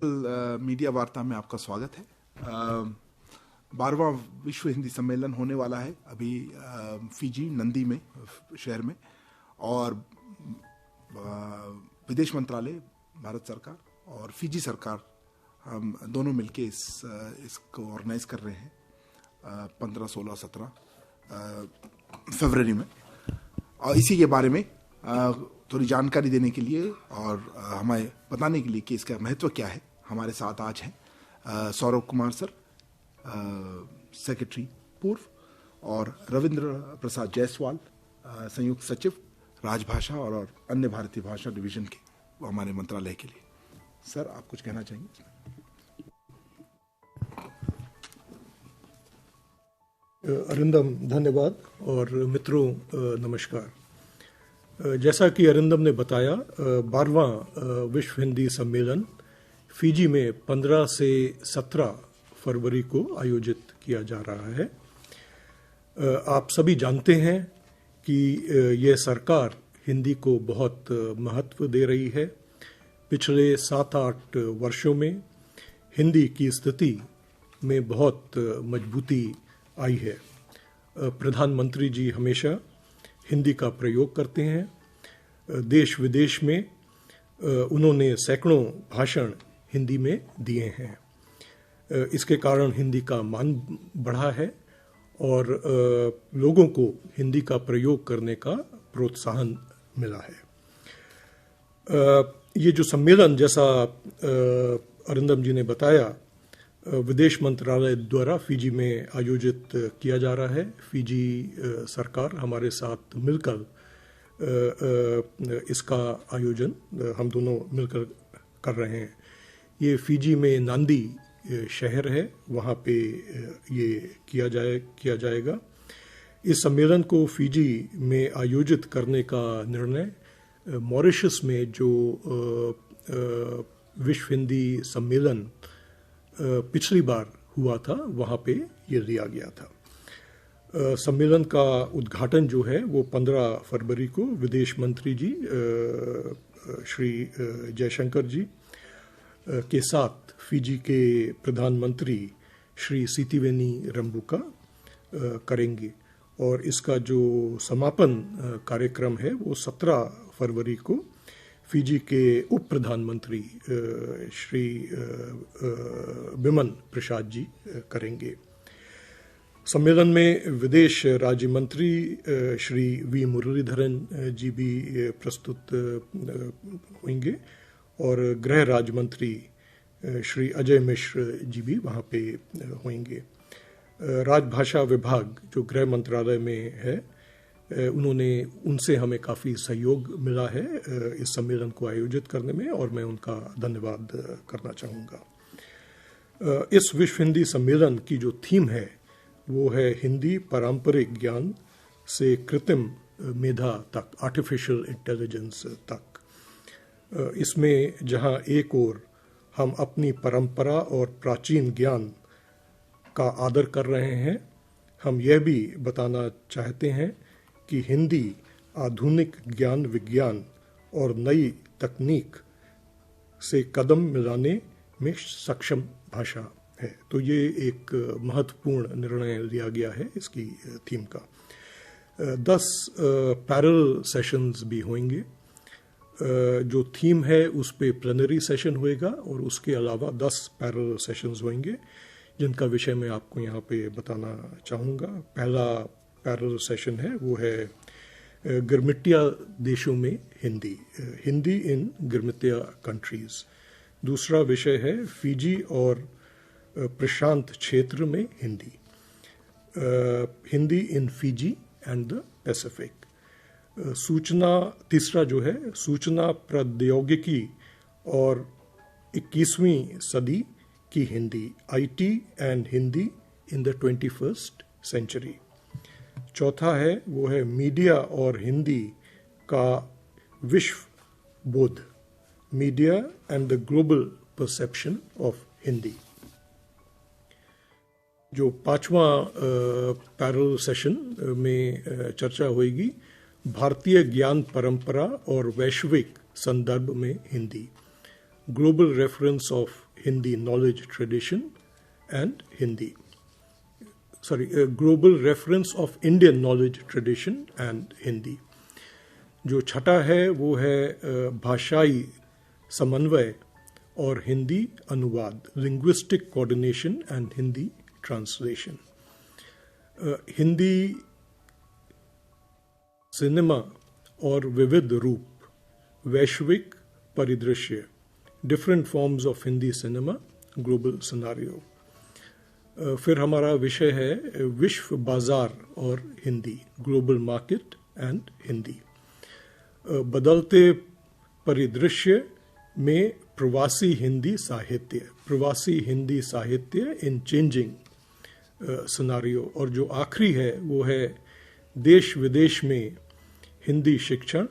Media वार्ता में आपका स्वागत है। 12वां विश्व हिंदी सम्मेलन होने वाला है अभी फिजी नंदी में शहर में, और विदेश मंत्रालय, भारत सरकार और फिजी सरकार हम दोनों मिलके इसको ऑर्गेनाइज कर रहे हैं 15, 16, 17 फरवरी में। और इसी के बारे में थोड़ी जानकारी देने के लिए और हमें बताने के लिए कि इसका महत्व क्या है, हमारे साथ आज हैं सौरभ कुमार सर, सेक्रेटरी पूर्व, और रविंद्र प्रसाद जायसवाल, संयुक्त सचिव राजभाषा और अन्य भारतीय भाषा डिवीजन के, वो हमारे मंत्रालय के लिए। सर, आप कुछ कहना चाहेंगे? अरिंदम, धन्यवाद। और मित्रों, नमस्कार। जैसा कि अरिंदम ने बताया, 12वां विश्व हिंदी सम्मेलन फिजी में 15 से 17 फरवरी को आयोजित किया जा रहा है। आप सभी जानते हैं कि यह सरकार हिंदी को बहुत महत्व दे रही है। पिछले 7-8 वर्षों में हिंदी की स्थिति में बहुत मजबूती आई है। प्रधानमंत्री जी हमेशा हिंदी का प्रयोग करते हैं। देश विदेश में उन्होंने सैकड़ों भाषण हिंदी में दिए हैं। इसके कारण हिंदी का मान बढ़ा है और लोगों को हिंदी का प्रयोग करने का प्रोत्साहन मिला है। ये जो सम्मेलन, जैसा अरिंदम जी ने बताया, विदेश मंत्रालय द्वारा फिजी में आयोजित किया जा रहा है। फिजी सरकार हमारे साथ मिलकर इसका आयोजन हम दोनों मिलकर कर रहे हैं। ये फिजी में नांदी शहर है, वहाँ पे ये किया जाएगा। इस सम्मेलन को फिजी में आयोजित करने का निर्णय मॉरिशस में जो विश्व हिंदी सम्मेलन पिछली बार हुआ था, वहाँ पे ये लिया गया था। सम्मेलन का उद्घाटन जो है वो 15 फरवरी को विदेश मंत्री जी श्री जयशंकर जी के साथ फिजी के प्रधानमंत्री श्री सितिवेनी रंबुका करेंगे, और इसका जो समापन कार्यक्रम है वो 17 फरवरी को फिजी के उप प्रधानमंत्री श्री बिमन प्रसाद जी करेंगे। सम्मेलन में विदेश राज्य मंत्री श्री वी मुरलीधरन जी भी प्रस्तुत होंगे, और गृह राज्य मंत्री श्री अजय मिश्र जी भी वहाँ पे होंगे। राजभाषा विभाग जो गृह मंत्रालय में है, उनसे हमें काफ़ी सहयोग मिला है इस सम्मेलन को आयोजित करने में, और मैं उनका धन्यवाद करना चाहूँगा। इस विश्व हिंदी सम्मेलन की जो थीम है वो है हिंदी पारंपरिक ज्ञान से कृत्रिम मेधा तक, आर्टिफिशियल इंटेलिजेंस तक। इसमें जहाँ एक ओर हम अपनी परंपरा और प्राचीन ज्ञान का आदर कर रहे हैं, हम यह भी बताना चाहते हैं कि हिंदी आधुनिक ज्ञान विज्ञान और नई तकनीक से कदम मिलाने में सक्षम भाषा है। तो ये एक महत्वपूर्ण निर्णय लिया गया है इसकी थीम का। 10 पैरेलल सेशंस भी होंगे। जो थीम है उस पे प्लेनरी सेशन होएगा, और उसके अलावा 10 पैरेलल सेशंस होंगे जिनका विषय मैं आपको यहाँ पे बताना चाहूँगा। पहला पैरेलल सेशन है वो है गिरमिटिया देशों में हिंदी इन गिरमिटिया कंट्रीज। दूसरा विषय है फिजी और प्रशांत क्षेत्र में Hindi in Fiji and the Pacific. तीसरा जो है सूचना प्रौद्योगिकी और 21वीं सदी की Hindi, IT and Hindi in the 21st century. चौथा है वो है मीडिया और हिंदी का विश्व बोध, media and the global perception of Hindi. जो 5वां पैरेलल सेशन में चर्चा होगी भारतीय ज्ञान परंपरा और वैश्विक संदर्भ में Hindi, global reference of Hindi knowledge tradition and Hindi. Global reference of Indian knowledge tradition and Hindi. जो छठा है वो है भाषाई समन्वय और हिंदी अनुवाद, linguistic coordination and Hindi translation. Hindi cinema और विविध रूप, वैश्विक परिदृश्य, different forms of Hindi cinema, global scenario. फिर हमारा विषय है विश्व बाजार और Hindi, global market and Hindi. बदलते परिदृश्य में प्रवासी हिंदी साहित्य इन चेंजिंग सिनारियो. और जो आखिरी है वो है देश विदेश में हिंदी शिक्षण,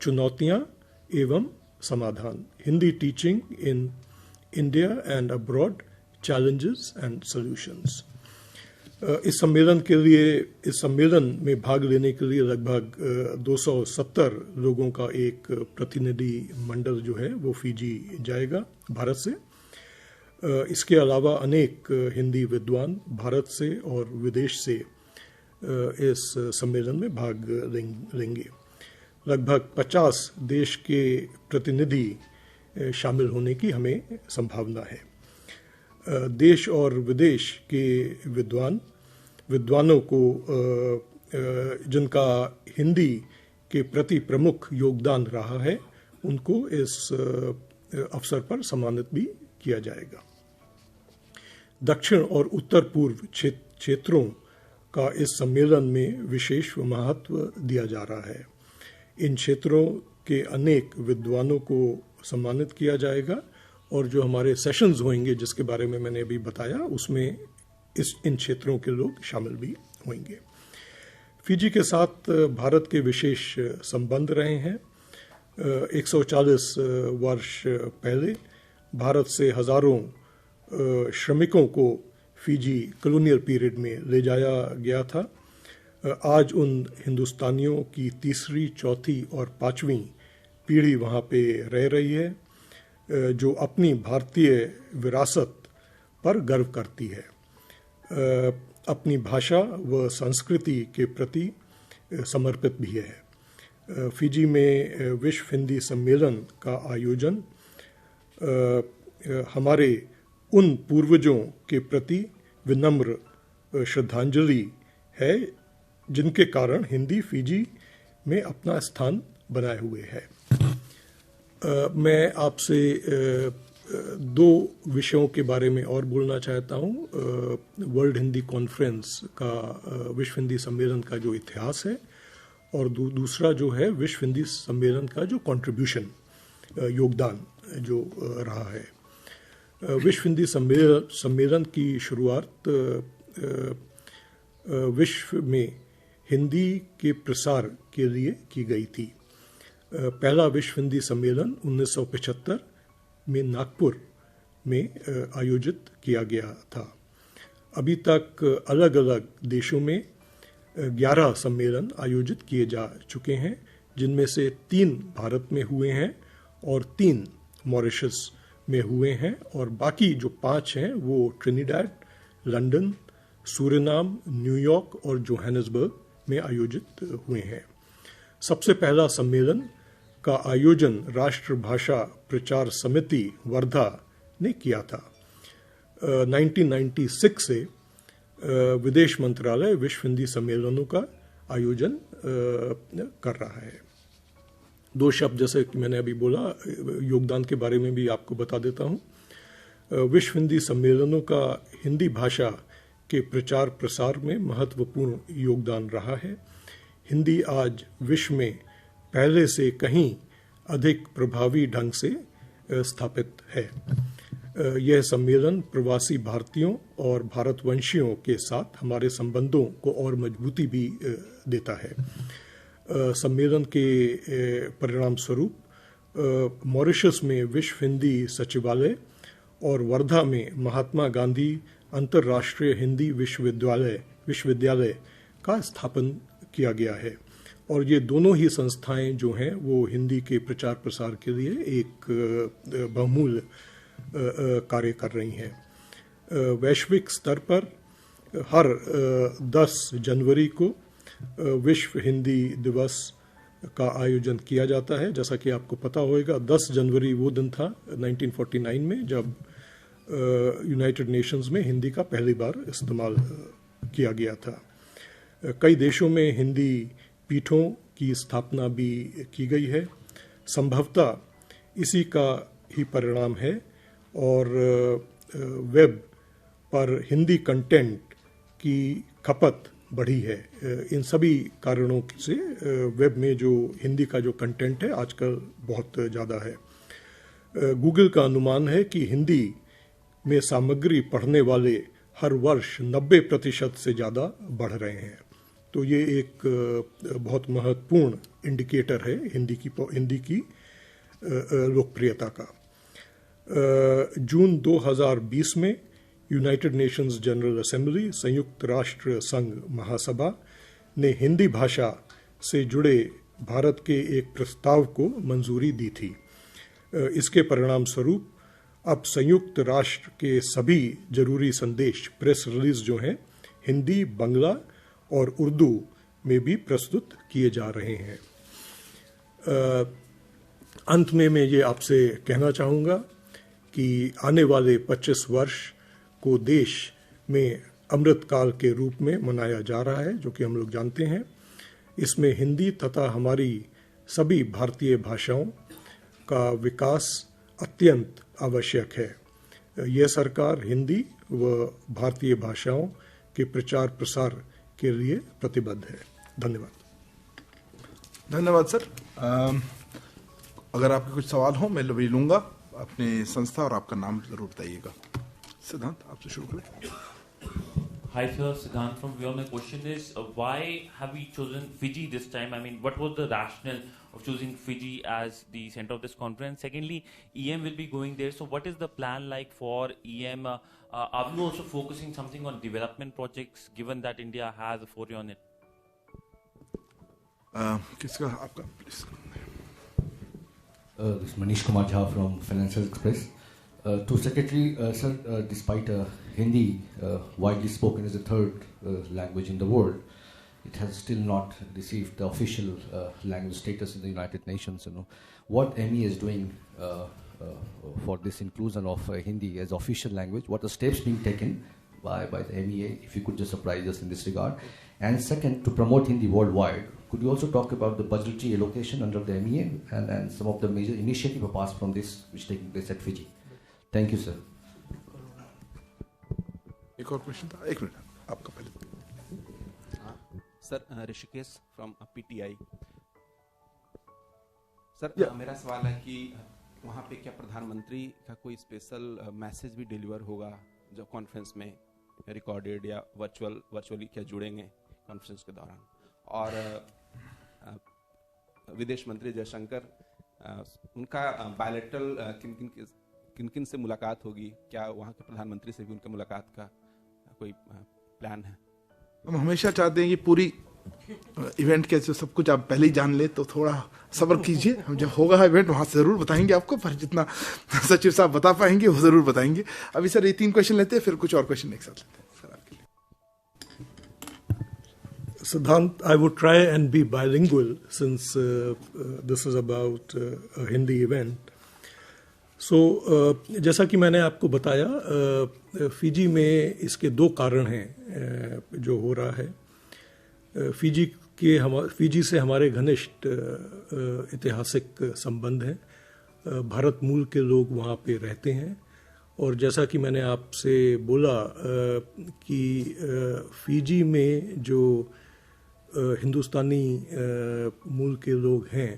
चुनौतियां एवं समाधान, Hindi teaching in India and abroad, challenges and solutions. इस सम्मेलन में भाग लेने के लिए लगभग 270 लोगों का एक प्रतिनिधि मंडल जो है वो फिजी जाएगा भारत से. इसके अलावा अनेक हिंदी विद्वान भारत से और विदेश से इस सम्मेलन में भाग लेंगे. लगभग 50 देश के प्रतिनिधि शामिल होने की हमें संभावना है. देश और विदेश के विद्वानों को जिनका हिंदी के प्रति प्रमुख योगदान रहा है उनको इस अवसर पर सम्मानित भी किया जाएगा. दक्षिण और उत्तर पूर्व क्षेत्रों का इस सम्मेलन में विशेष महत्व दिया जा रहा है. इन क्षेत्रों के अनेक विद्वानों को सम्मानित किया जाएगा और जो हमारे सेशंस होंगे जिसके बारे में मैंने अभी बताया उसमें इन क्षेत्रों के लोग शामिल भी होंगे. फिजी के साथ भारत के विशेष संबंध रहे हैं. 140 वर्ष पहले भारत से हजारों श्रमिकों को फिजी कॉलोनियल पीरियड में ले जाया गया था. आज उन हिंदुस्तानियों की तीसरी, चौथी और पांचवीं पीढ़ी वहाँ पे रह रही है जो अपनी भारतीय विरासत पर गर्व करती है, अपनी भाषा व संस्कृति के प्रति समर्पित भी है. फिजी में विश्व हिंदी सम्मेलन का आयोजन हमारे उन पूर्वजों के प्रति विनम्र श्रद्धांजलि है जिनके कारण हिंदी फिजी में अपना स्थान बनाए हुए है. मैं आपसे दो विषयों के बारे में और बोलना चाहता हूँ. वर्ल्ड हिंदी कॉन्फ्रेंस का, विश्व हिंदी सम्मेलन का जो इतिहास है और दूसरा जो है विश्व हिंदी सम्मेलन का जो कंट्रीब्यूशन, योगदान जो रहा है. विश्व हिंदी सम्मेलन की शुरुआत विश्व में हिंदी के प्रसार के लिए की गई थी. पहला विश्व हिंदी सम्मेलन 1975 में नागपुर में आयोजित किया गया था. अभी तक अलग अलग देशों में 11 सम्मेलन आयोजित किए जा चुके हैं, जिनमें से 3 भारत में हुए हैं और 3 मॉरिशस में हुए हैं और बाकी जो 5 हैं वो ट्रिनिडाड, लंदन, सूरिनाम, न्यूयॉर्क और जोहानिसबर्ग में आयोजित हुए हैं. सबसे पहला सम्मेलन का आयोजन राष्ट्रभाषा प्रचार समिति वर्धा ने किया था. 1996 से विदेश मंत्रालय विश्व हिंदी सम्मेलनों का आयोजन कर रहा है. 2 शब्द जैसे कि मैंने अभी बोला योगदान के बारे में भी आपको बता देता हूँ. विश्व हिंदी सम्मेलनों का हिंदी भाषा के प्रचार प्रसार में महत्वपूर्ण योगदान रहा है. हिंदी आज विश्व में पहले से कहीं अधिक प्रभावी ढंग से स्थापित है. यह सम्मेलन प्रवासी भारतीयों और भारतवंशियों के साथ हमारे संबंधों को और मजबूती भी देता है. सम्मेलन के परिणाम स्वरूप मॉरिशस में विश्व हिंदी सचिवालय और वर्धा में महात्मा गांधी अंतर्राष्ट्रीय हिंदी विश्वविद्यालय का स्थापन किया गया है. और ये दोनों ही संस्थाएं जो हैं वो हिंदी के प्रचार प्रसार के लिए एक बहुमूल्य कार्य कर रही हैं। वैश्विक स्तर पर हर 10 जनवरी को विश्व हिंदी दिवस का आयोजन किया जाता है। जैसा कि आपको पता होगा, 10 जनवरी वो दिन था 1949 में जब यूनाइटेड नेशंस में हिंदी का पहली बार इस्तेमाल किया गया था। कई देशों में हिंदी पीठों की स्थापना भी की गई है। संभवतः इसी का ही परिणाम है और वेब पर हिंदी कंटेंट की खपत बढ़ी है। इन सभी कारणों से वेब में जो हिंदी का जो कंटेंट है आजकल बहुत ज़्यादा है। गूगल का अनुमान है कि हिंदी में सामग्री पढ़ने वाले हर वर्ष 90% से ज़्यादा बढ़ रहे हैं। तो ये एक बहुत महत्वपूर्ण इंडिकेटर है हिंदी की लोकप्रियता का। जून 2020 में यूनाइटेड नेशंस जनरल असेंबली, संयुक्त राष्ट्र संघ महासभा ने हिंदी भाषा से जुड़े भारत के एक प्रस्ताव को मंजूरी दी थी। इसके परिणाम स्वरूप अब संयुक्त राष्ट्र के सभी जरूरी संदेश, प्रेस रिलीज जो हैं, हिंदी, बांग्ला और उर्दू में भी प्रस्तुत किए जा रहे हैं। अंत में मैं ये आपसे कहना चाहूँगा कि आने वाले 25 वर्ष को देश में अमृतकाल के रूप में मनाया जा रहा है, जो कि हम लोग जानते हैं। इसमें हिंदी तथा हमारी सभी भारतीय भाषाओं का विकास अत्यंत आवश्यक है। यह सरकार हिंदी व भारतीय भाषाओं के प्रचार प्रसार के लिए प्रतिबद्ध है। धन्यवाद। धन्यवाद सर। अगर आपके कुछ सवाल हो मैं भी लूँगा। अपने संस्था और आपका नाम जरूर बताइएगा। सिद्धांत, आपसे शुरू करें। Hi sir, Siddhant from Viewer. My question is, why have we chosen Fiji this time? I mean, what was the rationale of choosing Fiji as the center of this conference? Secondly, EM will be going there. So what is the plan like for EM? Are we also focusing something on development projects, given that India has a foray on it? किसका आपका please? This is Manish Kumar Jha from Financial Express. To Secretary, sir, despite Hindi widely spoken as the third language in the world, it has still not received the official language status in the United Nations. You know, what MEA is doing for this inclusion of Hindi as official language? What are steps being taken by the MEA? If you could just surprise us in this regard. And second, to promote Hindi worldwide, could you also talk about the budgetary allocation under the MEA and some of the major initiatives apart from this which taking place at Fiji? Thank you, sir. एक और question था, एक minute आपका पहले। Sir, Rishikesh from PTI। Sir, मेरा सवाल है कि वहाँ पे क्या प्रधानमंत्री का कोई स्पेशल मैसेज भी डिलीवर होगा जो कॉन्फ्रेंस में रिकॉर्डेड या वर्चुअली क्या जुड़ेंगे कॉन्फ्रेंस के दौरान? और विदेश मंत्री जयशंकर, उनका बायलैटरल किन से मुलाकात होगी? क्या वहाँ के प्रधानमंत्री से भी उनके मुलाकात का कोई प्लान है? हम हमेशा चाहते हैं कि पूरी इवेंट के सब कुछ आप पहले ही जान ले, तो थोड़ा सब्र कीजिए। हम जब होगा इवेंट वहाँ से ज़रूर बताएंगे आपको, पर जितना सचिव साहब बता पाएंगे वो ज़रूर बताएंगे। अभी सर ये 3 क्वेश्चन लेते हैं, फिर कुछ और क्वेश्चन एक साथ लेते हैं सर आपके लिए। Siddhant, I would try and be bilingual since this is about a Hindi event. जैसा कि मैंने आपको बताया, फिजी में इसके 2 कारण हैं जो हो रहा है। फिजी से हमारे घनिष्ठ ऐतिहासिक संबंध हैं। भारत मूल के लोग वहाँ पे रहते हैं और जैसा कि मैंने आपसे बोला कि फिजी में जो हिंदुस्तानी मूल के लोग हैं,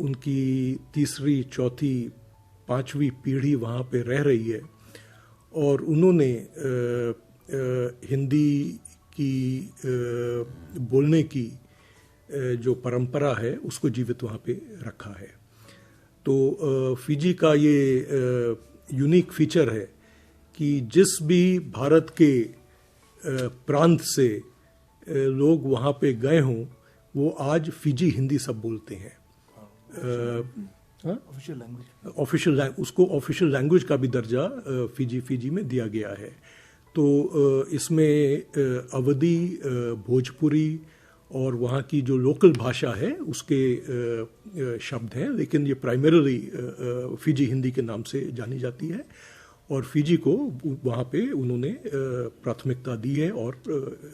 उनकी 3री, 4थी, 5वीं पीढ़ी वहाँ पे रह रही है और उन्होंने हिंदी की बोलने की जो परंपरा है उसको जीवित वहाँ पे रखा है। तो फिजी का ये यूनिक फीचर है कि जिस भी भारत के प्रांत से लोग वहाँ पे गए हों, वो आज फिजी हिंदी सब बोलते हैं। उसको ऑफिशियल लैंग्वेज का भी दर्जा फिजी में दिया गया है। तो इसमें अवधी, भोजपुरी और वहाँ की जो लोकल भाषा है उसके शब्द हैं, लेकिन ये प्राइमरीली फिजी हिंदी के नाम से जानी जाती है और फिजी को वहाँ पे उन्होंने प्राथमिकता दी है और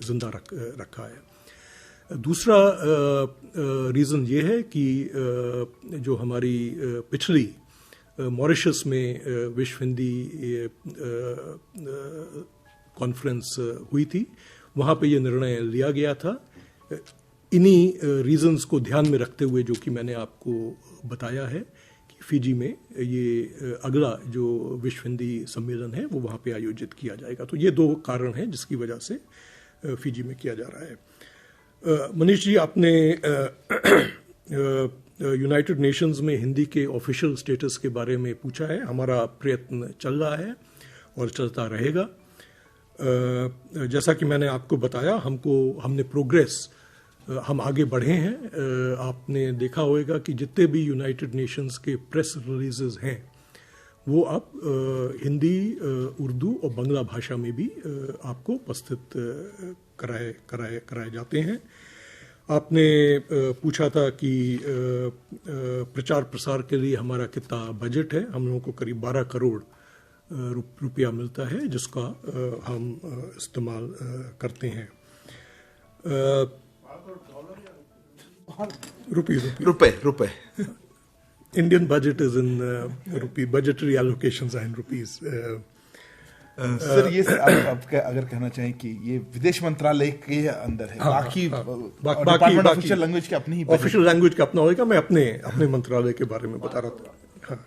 जिंदा रखा है। दूसरा रीज़न ये है कि जो हमारी पिछली मॉरिशस में विश्व हिंदी कॉन्फ्रेंस हुई थी, वहाँ पे ये निर्णय लिया गया था। इन्हीं रीजंस को ध्यान में रखते हुए जो कि मैंने आपको बताया है कि फिजी में ये अगला जो विश्व हिंदी सम्मेलन है वो वहाँ पे आयोजित किया जाएगा। तो ये दो कारण हैं जिसकी वजह से फिजी में किया जा रहा है। मनीष जी, आपने यूनाइटेड नेशंस में हिंदी के ऑफिशियल स्टेटस के बारे में पूछा है। हमारा प्रयत्न चल रहा है और चलता रहेगा। जैसा कि मैंने आपको बताया, हमने प्रोग्रेस, हम आगे बढ़े हैं। आपने देखा होगा कि जितने भी यूनाइटेड नेशंस के प्रेस रिलीजेस हैं वो अब हिंदी, उर्दू और बांग्ला भाषा में भी आपको उपस्थित कराए जाते हैं। आपने पूछा था कि प्रचार प्रसार के लिए हमारा कितना बजट है। हम लोगों को करीब 12 करोड़ रुपया मिलता है जिसका हम इस्तेमाल करते हैं। रुपए Indian budget is in rupee. Budgetary allocations are in rupees. Sir, ये आप अगर कहना चाहें कि ये विदेश मंत्रालय के अंदर है, बाकी डिपार्टमेंट ऑफिशियल लैंग्वेज के अपनी ही ऑफिशियल लैंग्वेज का अपना होगा। मैं अपने मंत्रालय के बारे में बता रहा था। हाँ,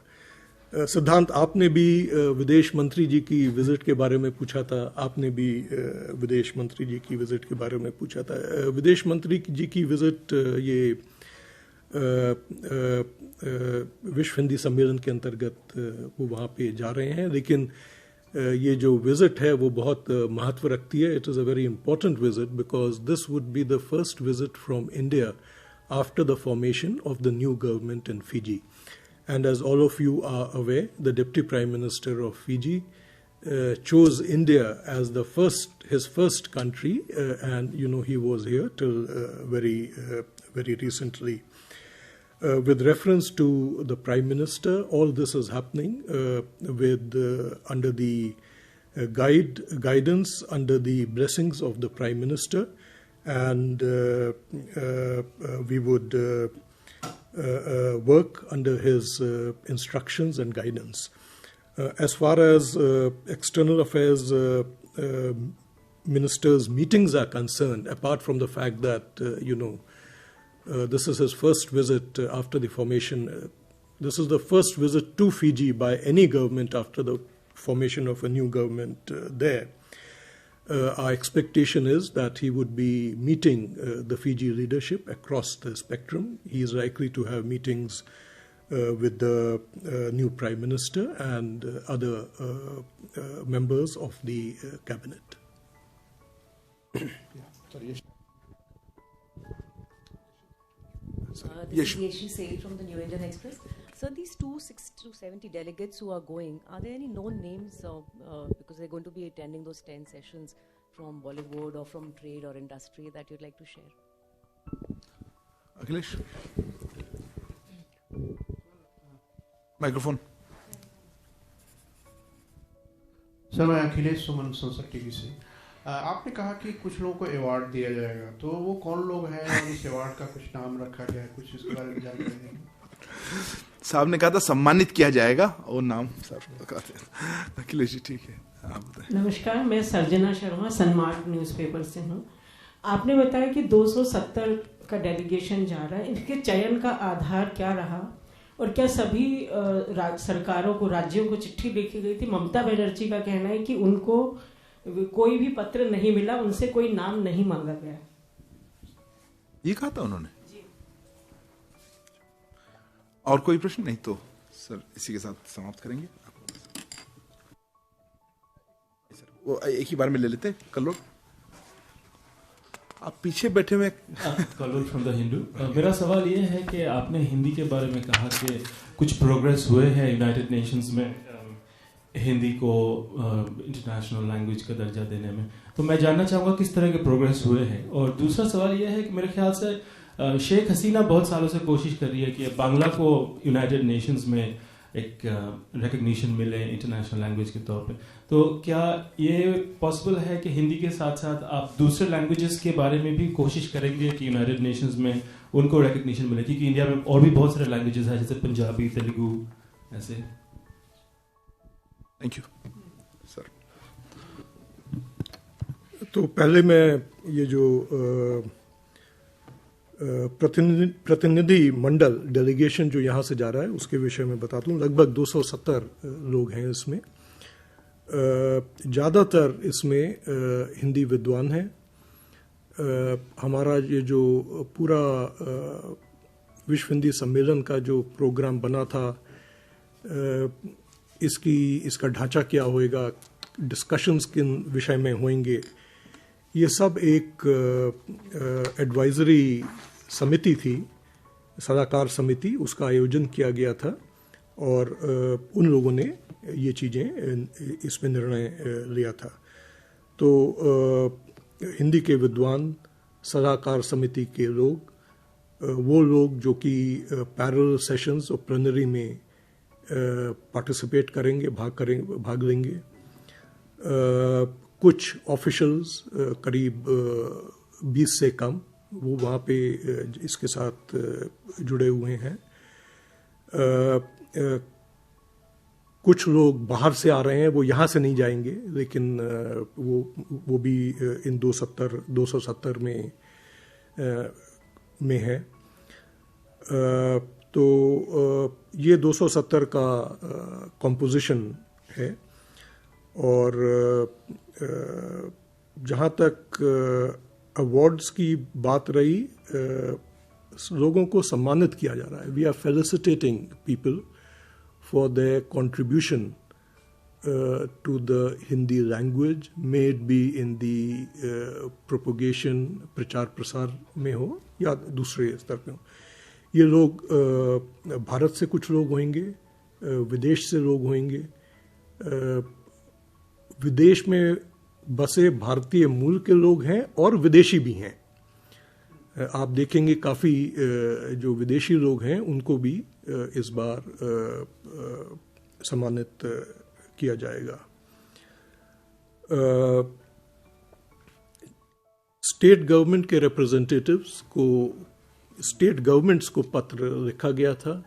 सिद्धांत, आपने भी विदेश मंत्री जी की विजिट के बारे में पूछा था। आपने भी विदेश मंत्री जी की विजिट के बारे में पूछा था। विदेश मंत्री जी की विजिट ये विश्व हिंदी सम्मेलन के अंतर्गत वो वहाँ पे जा रहे हैं, लेकिन ये जो विजिट है वो बहुत महत्व रखती है। It is a very important visit because this would be the first visit from India after the formation of the new government in Fiji. And as all of you are aware, the Deputy Prime Minister of Fiji chose India as his first country, and he was here till very recently. With reference to the Prime Minister, all this is happening under the guidance, under the blessings of the Prime Minister, and we would work under his instructions and guidance. As far as external affairs ministers' meetings are concerned, apart from the fact that this is his first visit after the formation. This is the first visit to Fiji by any government after the formation of a new government there. Our expectation is that he would be meeting the Fiji leadership across the spectrum. He is likely to have meetings with the new Prime Minister and other members of the cabinet. This is Yeshi Sale from the New Indian Express. So these 270 delegates who are going, are there any known names because they're going to be attending those 10 sessions from Bollywood or from trade or industry that you'd like to share? Akhilesh? Microphone. Sir, मैं अखिलेश सुमन संसद TV से। आपने कहा कि कुछ लोगों को award दिया जाएगा, तो वो कौन लोग हैं और इस अवार्ड का कुछ नाम रखा गया है, कुछ इसके बारे में जानकारी देंगे? साहब ने कहा था सम्मानित किया जाएगा और नाम साहब कहते हैं। अखिलेश जी, ठीक है, आप बताएं। नमस्कार, मैं सर्जना शर्मा सनमार्क न्यूज़पेपर से हूँ। आपने बताया कि 270 का डेलीगेशन जा रहा है, इनके चयन का आधार क्या रहा और क्या सभी सरकारों को, राज्यों को चिट्ठी लिखी गई थी? ममता बनर्जी का कहना है कि उनको कोई भी पत्र नहीं मिला, उनसे कोई नाम नहीं मांगा गया। ये कहा था उन्होंने। और कोई प्रश्न नहीं तो सर इसी के साथ समाप्त करेंगे। सर वो एक ही बार में ले लेते हैं कल लोग। आप पीछे बैठे हुए कलोल फ्रॉम द हिंदू। मेरा सवाल ये है कि आपने हिंदी के बारे में कहा कि कुछ प्रोग्रेस हुए हैं यूनाइटेड नेशंस में हिंदी को इंटरनेशनल लैंग्वेज का दर्जा देने में, तो मैं जानना चाहूँगा किस तरह के प्रोग्रेस हुए हैं। और दूसरा सवाल ये है कि मेरे ख्याल से शेख हसीना बहुत सालों से कोशिश कर रही है कि बांग्ला को यूनाइटेड नेशंस में एक रिकग्निशन मिले इंटरनेशनल लैंग्वेज के तौर पे, तो क्या ये पॉसिबल है कि हिंदी के साथ साथ आप दूसरे लैंग्वेजेस के बारे में भी कोशिश करेंगे कि यूनाइटेड नेशंस में उनको रिकग्निशन मिले, क्योंकि इंडिया में और भी बहुत सारे लैंग्वेजेस हैं जैसे पंजाबी, तेलुगु ऐसे। Thank you sir. तो पहले मैं ये जो प्रतिनिधि मंडल डेलीगेशन जो यहाँ से जा रहा है उसके विषय में बता दूँ। लगभग 270 लोग हैं इसमें। ज़्यादातर इसमें हिंदी विद्वान हैं। हमारा ये जो पूरा विश्व हिंदी सम्मेलन का जो प्रोग्राम बना था, इसका ढांचा क्या होएगा, डिस्कशंस किन विषय में होंगे, ये सब एक एडवाइजरी समिति थी, सलाहकार समिति, उसका आयोजन किया गया था और उन लोगों ने ये चीज़ें इसमें निर्णय लिया था। तो हिंदी के विद्वान, सलाहकार समिति के लोग, वो लोग जो कि पैरेलल सेशंस और प्लेनरी में पार्टिसिपेट करेंगे, भाग लेंगे। कुछ ऑफिशियल्स करीब 20 से कम वो वहाँ पे इसके साथ जुड़े हुए हैं। कुछ लोग बाहर से आ रहे हैं, वो यहाँ से नहीं जाएंगे, लेकिन वो भी इन 270 में है। तो ये 270 का कॉम्पोजिशन है। और जहाँ तक अवार्ड्स की बात रही, लोगों को सम्मानित किया जा रहा है। We are felicitating people for their contribution to the Hindi language, may it be in the propagation, प्रचार प्रसार में हो या दूसरे स्तर पे हो। ये लोग भारत से कुछ लोग होंगे, विदेश से लोग होंगे, विदेश में बसे भारतीय मूल के लोग हैं और विदेशी भी हैं। आप देखेंगे काफ़ी जो विदेशी लोग हैं उनको भी इस बार सम्मानित किया जाएगा। स्टेट गवर्नमेंट के रिप्रेजेंटेटिव्स को, स्टेट गवर्नमेंट्स को पत्र लिखा गया था।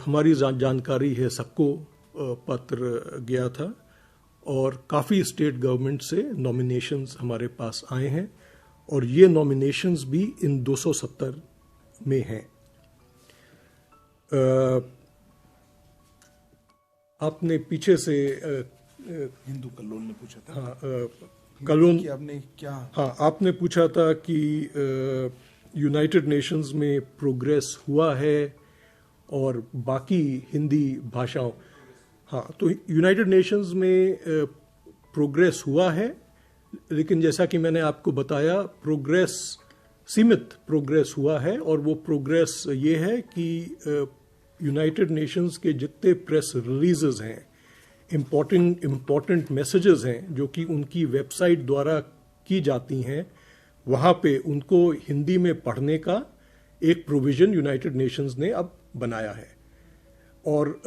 हमारी जानकारी है सबको पत्र गया था और काफ़ी स्टेट गवर्नमेंट से नॉमिनेशंस हमारे पास आए हैं और ये नॉमिनेशंस भी इन 270 में हैं। आपने पीछे से हिंदू कलोल ने पूछा था। हाँ, कलोल आपने क्या? हाँ, आपने पूछा था कि यूनाइटेड नेशंस में प्रोग्रेस हुआ है और बाकी हिंदी भाषाओं। हाँ, तो यूनाइटेड नेशंस में प्रोग्रेस हुआ है, लेकिन जैसा कि मैंने आपको बताया, प्रोग्रेस सीमित प्रोग्रेस हुआ है। और वो प्रोग्रेस ये है कि यूनाइटेड नेशंस के जितने प्रेस रिलीजेस हैं, इम्पॉर्टेंट मैसेजेस हैं जो कि उनकी वेबसाइट द्वारा की जाती हैं, वहाँ पे उनको हिंदी में पढ़ने का एक प्रोविज़न यूनाइटेड नेशंस ने अब बनाया है। और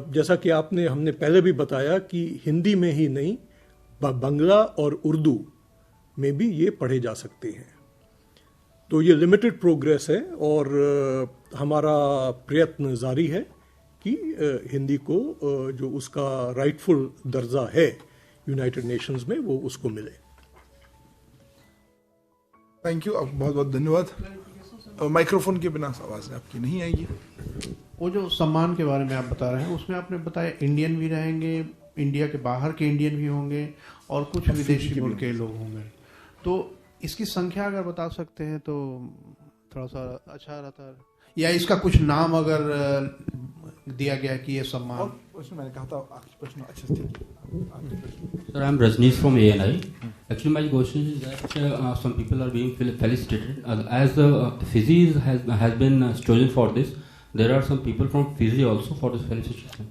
जैसा कि हमने पहले भी बताया कि हिंदी में ही नहीं, बांग्ला और उर्दू में भी ये पढ़े जा सकते हैं। तो ये लिमिटेड प्रोग्रेस है और हमारा प्रयत्न जारी है कि हिंदी को जो उसका राइटफुल दर्जा है यूनाइटेड नेशंस में, वो उसको मिले। थैंक यू, बहुत बहुत धन्यवाद। माइक्रोफोन के बिना आवाज़ आपकी नहीं आएगी। वो जो सम्मान के बारे में आप बता रहे हैं, उसमें आपने बताया इंडियन भी रहेंगे, इंडिया के बाहर के इंडियन भी होंगे और कुछ विदेशी मुल्क के लोग होंगे। तो इसकी संख्या अगर बता सकते हैं तो थोड़ा सा अच्छा रहता है, या इसका कुछ नाम अगर दिया गया कि ये सम्मान। उसमें मैंने कहा था आखिरी प्रश्न। अच्छा, Sir, I'm Rajneesh from ANI. Actually, my question is that some people are being felicitated. As Fiji has been chosen for this, there are some people from Fiji also for this felicitation.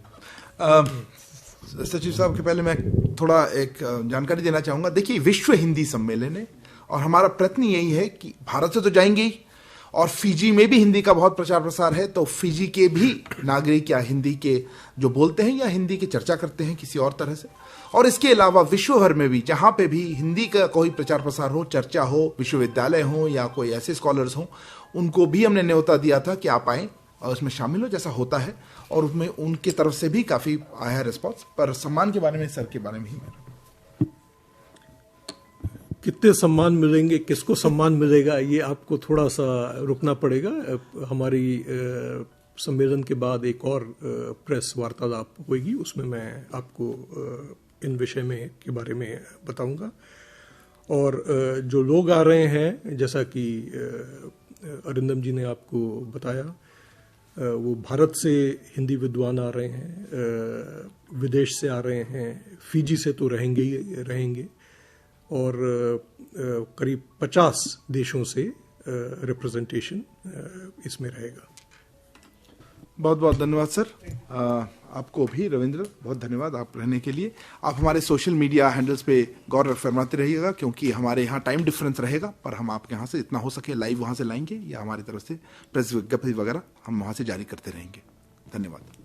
सचिव साहब के पहले मैं थोड़ा एक जानकारी देना चाहूंगा। देखिए, विश्व हिंदी सम्मेलन है और हमारा प्रयत्न यही है कि भारत से तो जाएंगे ही, और फिजी में भी हिंदी का बहुत प्रचार प्रसार है, तो फिजी के भी नागरिक या हिंदी के जो बोलते हैं या हिंदी की चर्चा करते हैं किसी और तरह से, और इसके अलावा विश्व भर में भी जहां पे भी हिंदी का कोई प्रचार प्रसार हो, चर्चा हो, विश्वविद्यालय हो या कोई ऐसे स्कॉलर्स हो, उनको भी हमने न्योता दिया था कि आप आएं और उसमें शामिल हो, जैसा होता है, और उसमें उनकी तरफ से भी काफी आया है रिस्पॉन्स। पर सम्मान के बारे में, सर के बारे में ही कितने सम्मान मिलेंगे, किसको सम्मान मिलेगा, ये आपको थोड़ा सा रुकना पड़ेगा। हमारी सम्मेलन के बाद एक और प्रेस वार्तालाप होगी, उसमें मैं आपको इन विषय में के बारे में बताऊंगा। और जो लोग आ रहे हैं, जैसा कि अरिंदम जी ने आपको बताया, वो भारत से हिंदी विद्वान आ रहे हैं, विदेश से आ रहे हैं, फिजी से तो रहेंगे ही रहेंगे, और करीब 50 देशों से रिप्रेजेंटेशन इसमें रहेगा। बहुत बहुत धन्यवाद सर। आपको भी रविंद्र बहुत धन्यवाद आप रहने के लिए। आप हमारे सोशल मीडिया हैंडल्स पे गौर फरमाते रहिएगा, क्योंकि हमारे यहाँ टाइम डिफरेंस रहेगा, पर हम आपके यहाँ से इतना हो सके लाइव वहाँ से लाएंगे, या हमारी तरफ से प्रेस विज्ञप्ति वगैरह हम वहाँ से जारी करते रहेंगे। धन्यवाद।